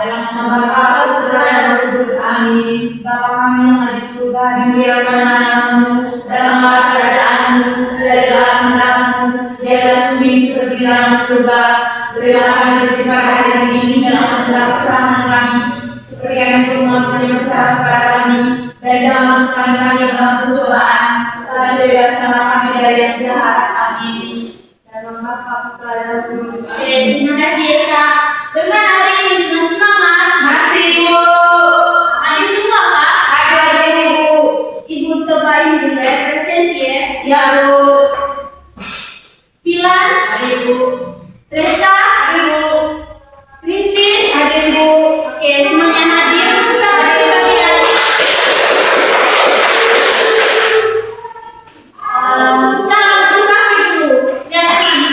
dalam nama Bapa, Putra, dan Roh Kudus. Amin. Bapa kami yang ada di surga, dimuliakan namamu, datanglah kerajaanmu, jadilah kehendakmu, di atas bumi seperti di dalam surga. Berilah kami rezeki pada hari ini, dan ampunilah kesalahan kami, seperti yang Engkau mengampuni kesalahan kepada kami, dan jangan masukkan kami ke dalam pencobaan, tetapi bebaskanlah kami dari yang jahat. Amin. Dalam nama Bapa, Putra, dan Roh Kudus. Terima kasih Esa. Bagaimana hari ini? Masih semangat? Masih, Bu. Ada semua Kak? Ada aja, Ibu. Ibu cobain dulu ya presensi ya. Ya, Bu. Pilar, Ada, Ibu. Resa, Ada, Ibu. Christine. Ada, Ibu. Oke, semuanya hadir. Sudah bagi kalian. Sekarang duduk kami dulu. Lihat kami.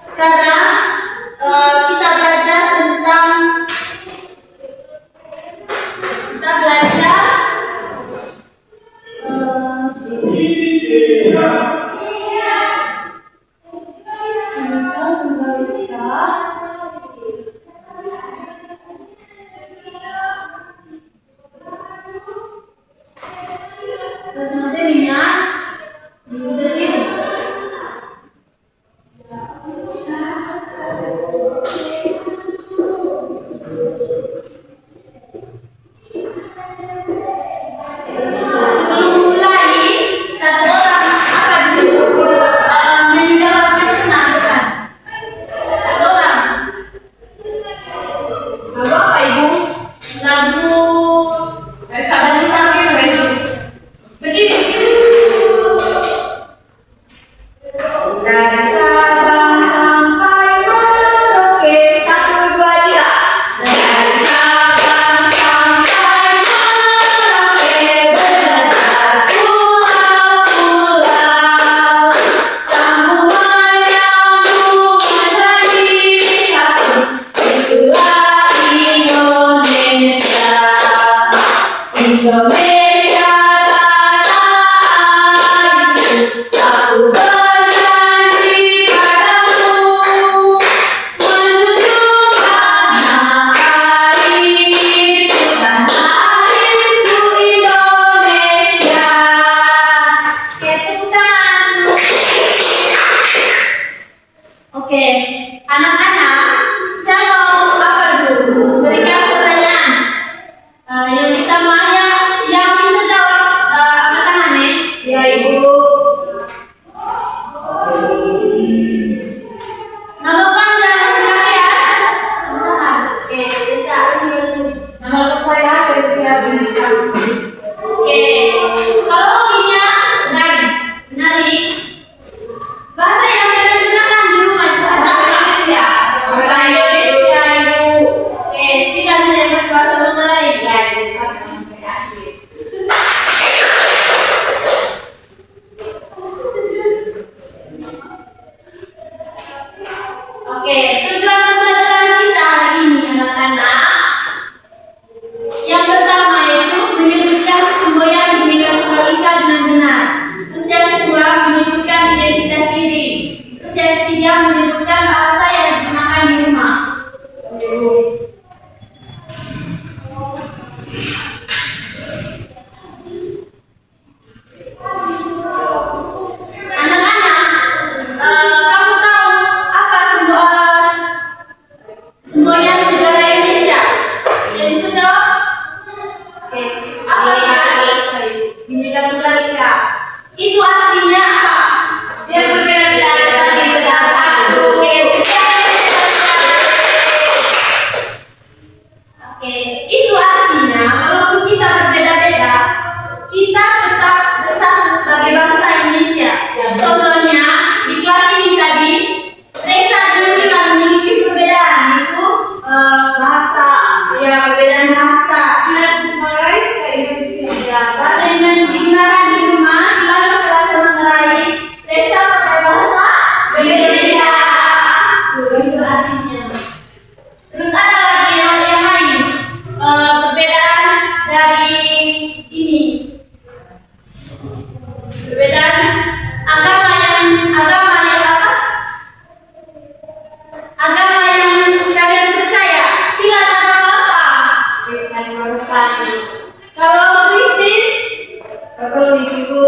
Sekarang kita belajar tentang terus materinya di sini. Sebelum mulai, satu orang apa dulu menjawab personal depan. Satu orang. Lagu apa, Ibu? Lagu Dari Sabang sampai Merauke. berdiri. Dari Sabang sampai Merauke. 1, 2, 3. Dari Sabang sampai Merauke, berdekat pulau-pulau. Sambungan nyambung menjadi satu. Itulah Indonesia. Indonesia tanah airku, aku berjanji padamu, menunjukkan tanah airku Indonesia. Oke, tepuk tangan. Oke, anak-anak, saya mau apa dulu? Berikan pertanyaan. Yang pertama yang bisa jawab angkat tangan ya. Ya, Ibu. Nama panjang kalian? Angkat tangan. Oke, bisa. Nama lengkap saya Teresia Benita. Oke, kalau hobinya Nari. menari, bahasa yang kalian gunakan di rumah itu bahasa apa? Indonesia. Bahasa Indonesia, Ibu. Oke, tidak bisa berbahasa lain. Ya, Ibu. Asli. Oke, tujuan pembelajaran kita hari ini anak-anak. Yang pertama yaitu menyebutkan semboyan Bhinneka Tunggal Ika dengan benar. Terus yang kedua menyebutkan identitas diri. Terus yang ketiga menyebutkan bahasa yang digunakan di rumah. Anak-anak, kamu tahu apa agama yang kalian percaya. Pilar agama apa? Kristen Protestan. Kalau Kristen, Katolik Ibu.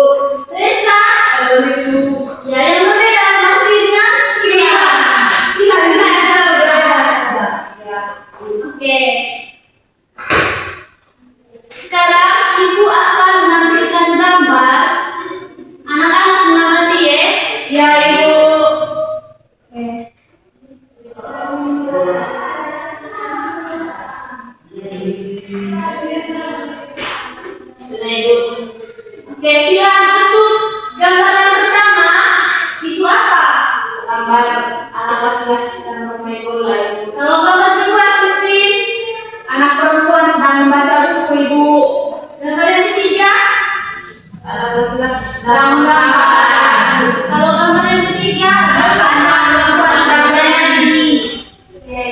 Resa, Katolik Ibu. ya yang berbeda masih dengan pilar. Pilar Kita pilar. ada beberapa saja. Ya. Oke. Sekarang ibu akan menampilkan gambar. Anak-anak mengamati ya. Ya Ibu. Sudah Ibu. Oke, pilar untuk gambar yang pertama itu apa? Gambar anak laki-laki sedang bermain bola Ibu. Kalau gambar kedua, Kristen. Anak perempuan sedang membaca buku Ibu. Gambar yang ketiga. Anak laki-laki sedang menggambar. Kalau gambar yang ketiga, Anak perempuan sedang bernyanyi. oke.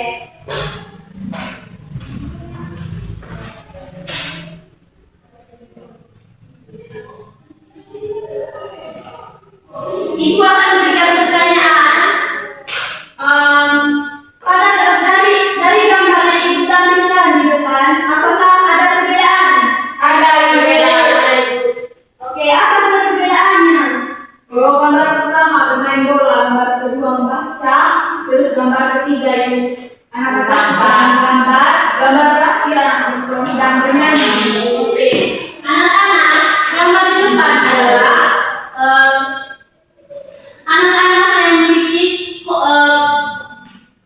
Ibu akan berikan pertanyaan. Dari gambar yang ibu tampilkan di depan, apakah ada perbedaan? Ada perbedaan Ibu. Oke, apa saja perbedaannya? Kalau gambar pertama bermain bola, gambar kedua membaca, terus gambar ketiga itu anak laki-laki sedang menggambar, gambar terakhir anak perempuan sedang bernyanyi. Oke. Anak-anak, gambar di depan adalah anak-anak yang memiliki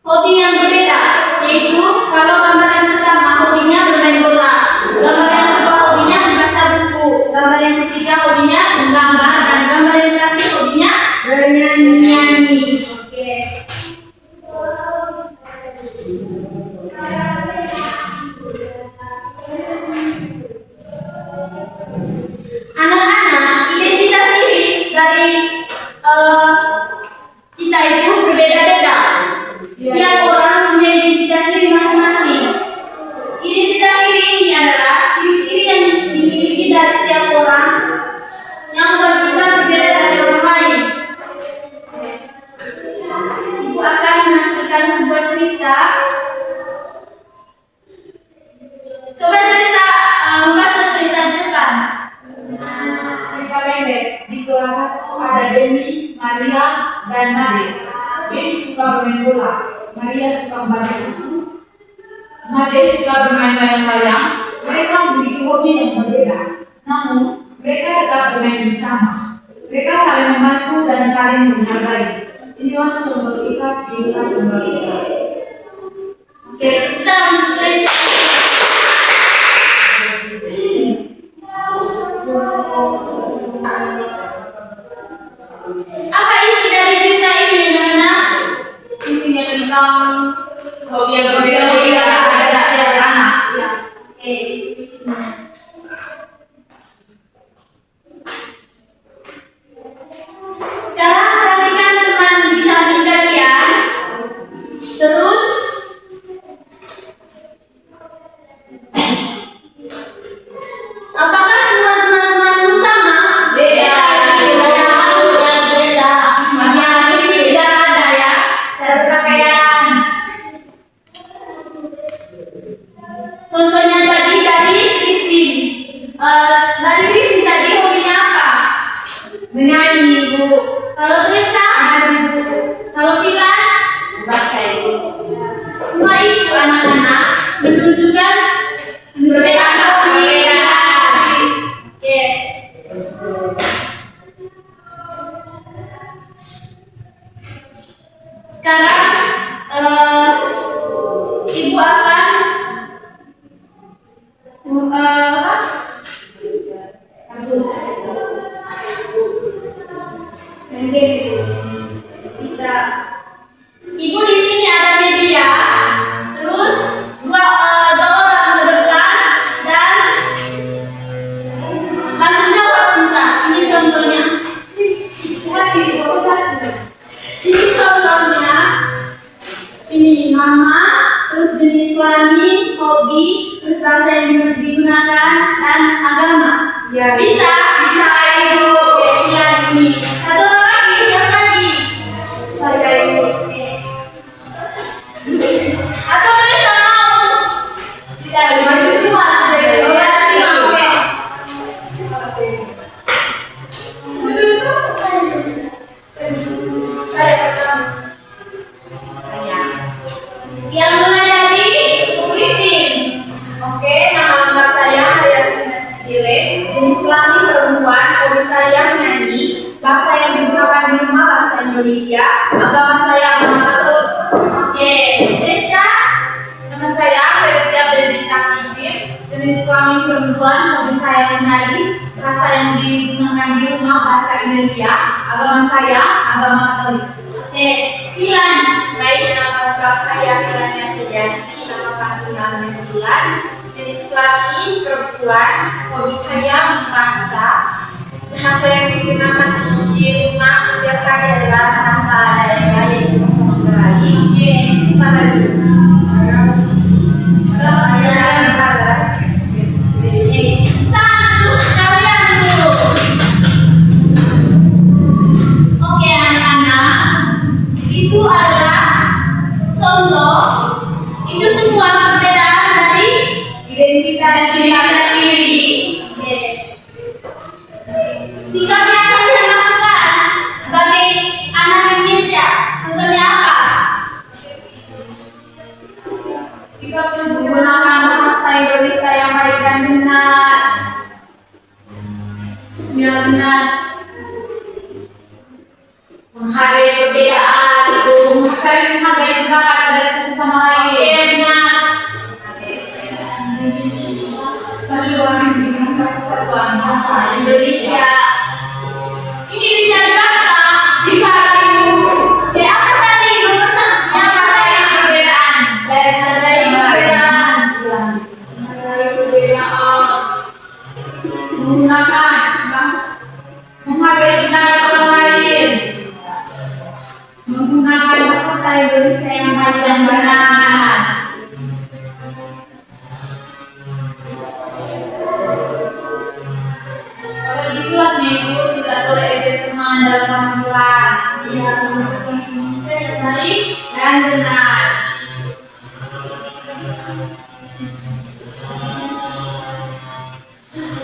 hobi yang berbeda, yaitu kalau gambar yang pertama hobinya bermain bola, gambar yang kedua hobinya membaca buku, gambar yang ketiga hobinya menggambar, dan gambar yang terakhir hobinya Bernyanyi. Oke. Anak-anak, identitas diri dari kita itu berbeda-beda. Setiap orang punya identitas diri masing-masing. Identitas diri ini adalah ciri-ciri yang dimiliki dari setiap orang yang membuat kita berbeda dari orang lain. Ibu akan menampilkan sebuah cerita. Coba Teresa membaca cerita di depan. Cerita pendek. Di kelas 1 ada Deni, Maria, dan Made. Deni suka bermain bola, Maria suka membaca buku, Made suka bermain layang-layang. Mereka memiliki hobi yang berbeda, namun mereka tetap bermain bersama. Mereka saling membantu dan saling menghargai. Inilah contoh sikap di dalam keluarga. Oke, kita lanjut Teresa. Apa isi dari cerita ini, anak-anak? Isinya tentang hobi yang berbeda-beda ada setiap anak. Ya. Oke, sekarang perhatikan teman di samping kalian. Terus apakah semua teman-temanmu sama? Beda, beda. Ya, ini tidak ada ya. Cara berpakaian. Contohnya tadi dari Kristin. Dari Kristin tadi hobinya apa? Menyanyi Ibu. Kalau Teresa, Ibu. kalau Filan, Baca Ibu. semua itu anak-anak menunjukkan perbedaan hobi. Oke. Sekarang ibu akan kita ibu di sini ada media, terus dua orang ke depan dan langsung jawab sebentar. Ini contohnya. Ini contohnya. Ini nama, terus jenis kelamin, hobi, terus bahasa yang digunakan dan agama. Ya, Bisa? bisa Ibu. Ya, ini. Satu orang lagi, siapa lagi? Saya Ibu. Oke. kami perempuan, hobi saya menari, bahasa yang digunakan di rumah bahasa Indonesia, agama saya agama Katolik. Oke, Dilan. Baik, nama lengkap saya Dilan Sujanti, nama panggilan namanya Dilan, jenis kelamin perempuan, hobi saya membaca, bahasa yang digunakan di rumah setiap hari adalah bahasa daerah yaitu bahasa Melayu. Oke, sana dulu. Oke anak-anak, itu adalah contoh. Itu semua perbedaan dari Identitas diri. Oke. Sikap yang kalian lakukan sebagai anak Indonesia, contohnya apa? Sikap yang menggunakan bahasa Indonesia yang baik dan benar. Yang benar. Menghargai perbedaan itu, saling menghargai juga dari satu sama lain. Saling dengan satu-satuan bahasa Indonesia. Ini bisa dibaca. Bisa Ibu. Oke, apa tadi berpesan? Yang menghargai perbedaan dari satu Menghargai sama lain. perbedaan. Menghargai perbedaan. Menghargai pendapat orang lain. Menggunakan bahasa Indonesia yang baik dan benar. Kalau di kelasnya Ibu tidak boleh ejek teman dalam kelas. Ya, menggunakan Indonesia yang baik. Dan benar.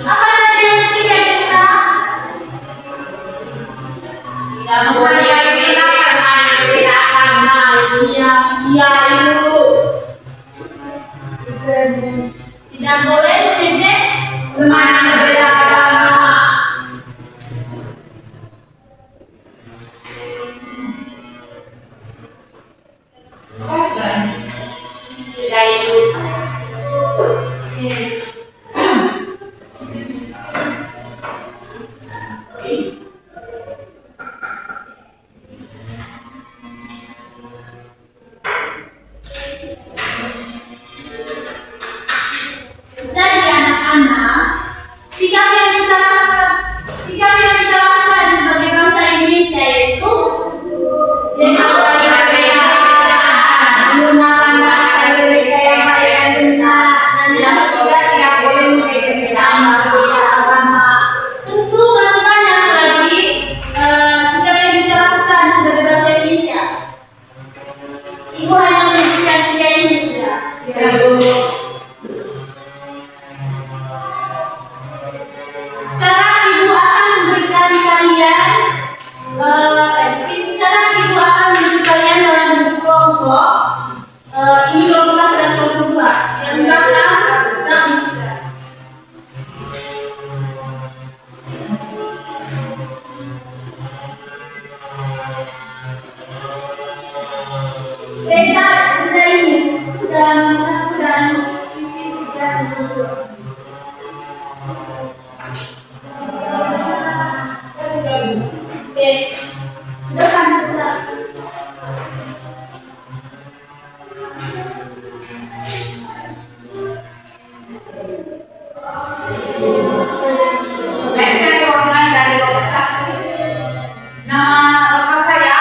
Apa tadi yang ketiga bisa? Tidak menghargai perbedaan. Iya. Iya Ibu. Tidak boleh mengejek. Teman yang berbeda agama. Sudah Ibu. Jadi anak-anak, sikap yang kita lakukan sebagai bangsa Indonesia itu Menghargai perbedaan. Menggunakan bahasa Indonesia yang baik dan benar. Yang ketiga, tidak boleh mengejek berbeda agama. tentu masih banyak lagi sikap yang kita lakukan sebagai bangsa Indonesia. Ibu hanya menyebutkan tiga ini saja. Ya Ibu. Sekarang ibu akan memberikan kalian sekarang ibu akan memberi kalian dalam bentuk kelompok. Ini kelompok 1 dan kelompok 2. Yang belakang kamu sudah. Reza ini jam 1 dan istri jam 2. Oke, depan bisa. Baik, saya perwakilan dari kelompok 1. Nama lengkap saya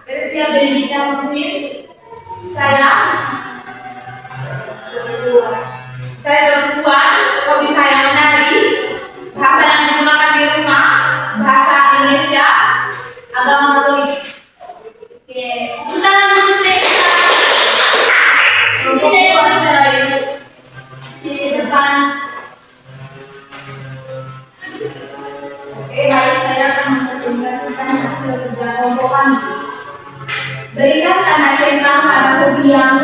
Rizia Benedikta Muslim. Saya perempuan, hobi saya menari, bahasa yang digunakan di rumah bahasa Indonesia, agama Katolik. Oke, kita lanjut Reza. Kelompok 2 adalah Ibu. Di depan. Oke, baik, saya akan mempresentasikan hasil kerja kelompok kami. Berikan tanda cinta pada hobi yang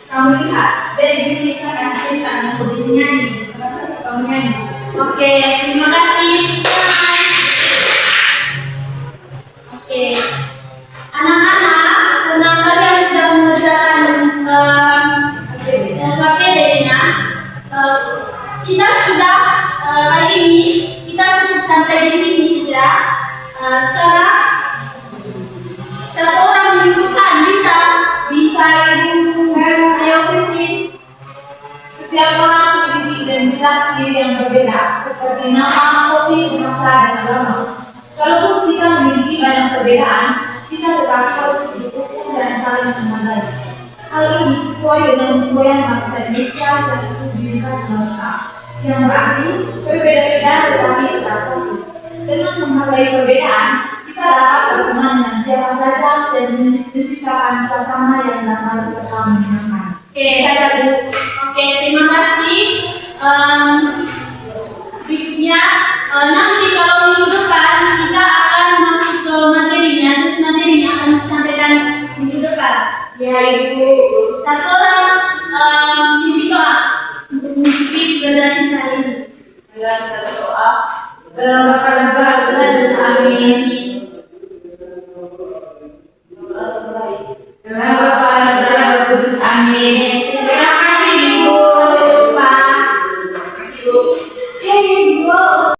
kamu lihat. Dari di sini saya kasih cinta hobinya seperti nama, hobi, bahasa, dan agama. Kalaupun kita memiliki banyak perbedaan, kita tetap harus didukung dan saling menghargai. Hal ini sesuai dengan semboyan bangsa Indonesia yang itu diberikan lengkap, yang berarti berbeda-beda tetapi tetap satu. Dengan menghargai perbedaan, kita dapat berteman dengan siapa saja dan menciptakan suasana yang damai serta menyenangkan. Oke, saja Bu. Oke, terima kasih. Berikutnya, nanti kalau minggu depan kita akan masuk ke materinya, terus materinya akan disampaikan minggu depan. Ya, Ibu. Satu orang mimpi doa untuk mengikuti pelajaran kita hari ini. Dalam kata doa, dalam bakal Tuhan, amin.